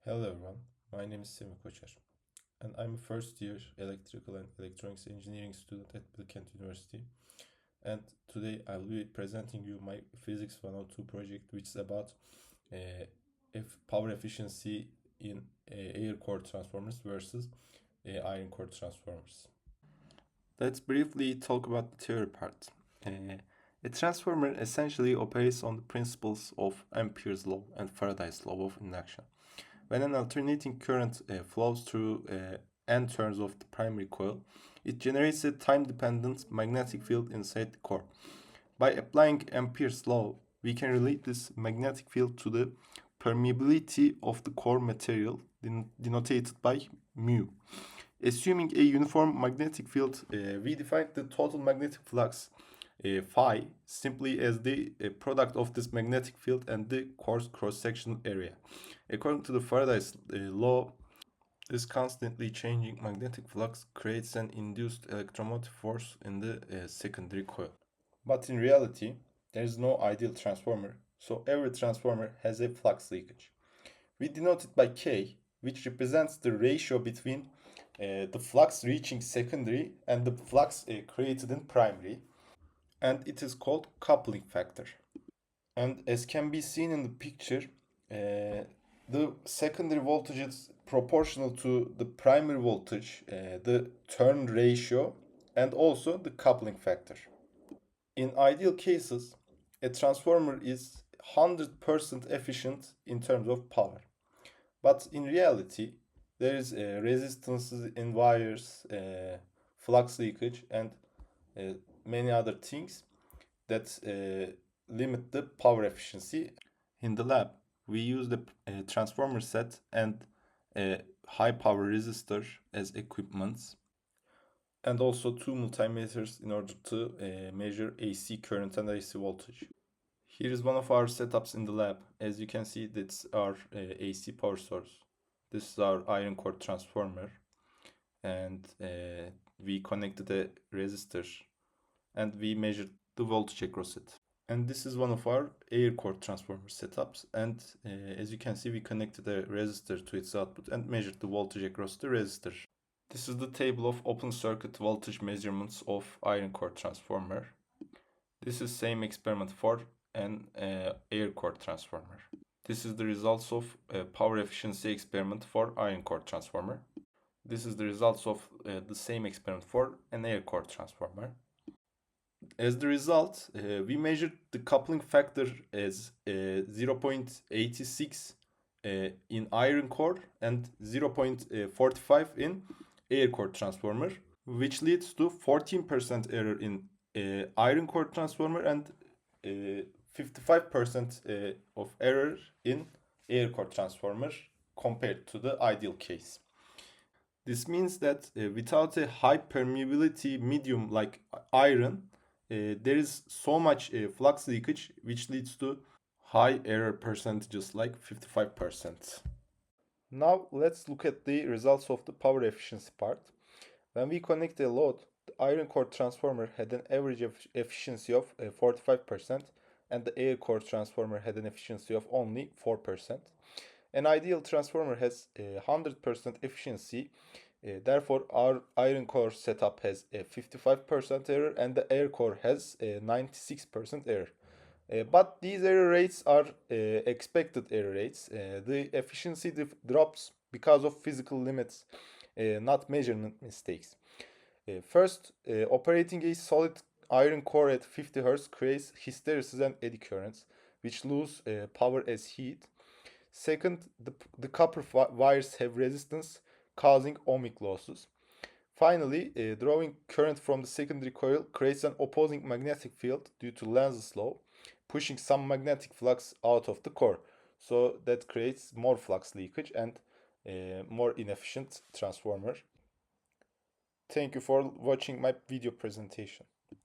Hello everyone, my name is Semih Koçer and I'm a first year electrical and electronics engineering student at Bilkent University, and today I will be presenting you my Physics 102 project, which is about power efficiency in air core transformers versus iron core transformers. Let's briefly talk about the theory part. A transformer essentially operates on the principles of Ampere's law and Faraday's law of induction. When an alternating current flows through n turns of the primary coil, it generates a time-dependent magnetic field inside the core. By applying Ampere's law, we can relate this magnetic field to the permeability of the core material, denoted by mu. Assuming a uniform magnetic field, we define the total magnetic flux phi simply as the product of this magnetic field and the core's cross-sectional area. According to the Faraday's law, this constantly changing magnetic flux creates an induced electromotive force in the secondary coil. But in reality, there is no ideal transformer, so every transformer has a flux leakage. We denote it by K, which represents the ratio between the flux reaching secondary and the flux created in primary, and it is called coupling factor. And as can be seen in the picture, the secondary voltage is proportional to the primary voltage, the turn ratio, and also the coupling factor. In ideal cases, a transformer is 100% efficient in terms of power. But in reality, there is resistances in wires, flux leakage, and many other things that limit the power efficiency. In the lab, we use the transformer set and a high power resistor as equipments, and also two multimeters in order to measure AC current and AC voltage. Here is one of our setups in the lab. As you can see, that's our AC power source. This is our iron core transformer, and we connected a resistor and we measured the voltage across it. And this is one of our air core transformer setups, and as you can see, we connected a resistor to its output and measured the voltage across the resistor. This is the table of open circuit voltage measurements of iron core transformer. This is same experiment for an air core transformer. This is the results of a power efficiency experiment for iron core transformer. This is the results of the same experiment for an air core transformer. As the result, we measured the coupling factor as 0.86 in iron core and 0.45 in air core transformer, which leads to 14% error in iron core transformer and 55% of error in air core transformer compared to the ideal case. This means that without a high permeability medium like iron, there is so much flux leakage, which leads to high error percentages like 55%. Now let's look at the results of the power efficiency part. When we connect a load, the iron core transformer had an average efficiency of 45%, and the air core transformer had an efficiency of only 4%. An ideal transformer has 100% efficiency. Therefore, our iron core setup has a 55% error and the air core has a 96% error. But these error rates are expected error rates. The efficiency drops because of physical limits, not measurement mistakes. First, operating a solid iron core at 50 Hz creates hysteresis and eddy currents, which lose power as heat. Second, the copper wires have resistance, causing ohmic losses. Finally, drawing current from the secondary coil creates an opposing magnetic field due to Lenz's law, pushing some magnetic flux out of the core. So that creates more flux leakage and more inefficient transformer. Thank you for watching my video presentation.